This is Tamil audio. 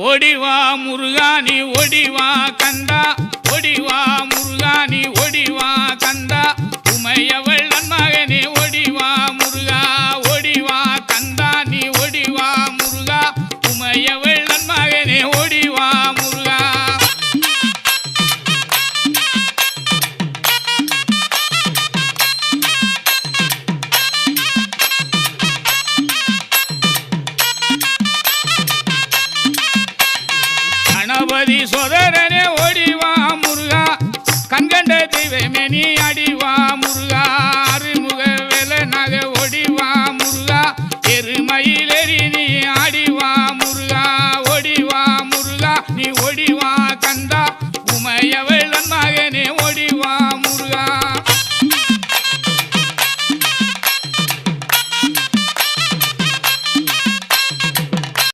ஓடிவா முருகா நீ ஓடிவா கந்தா, ஓடிவா முருகா நீ ஓடிவா கந்தா, உமையவள் நன்மகனே ஓடிவா முருகா, ஓடிவா கந்தா நீ ஓடிவா முருகா, உமையவள் நன்மகனே ஓடிவா முருகா. கணபதி சோதரனே ஓடிவா முருகா, கண்கண்ட தெய்வமே நீ அடிவா முருகா.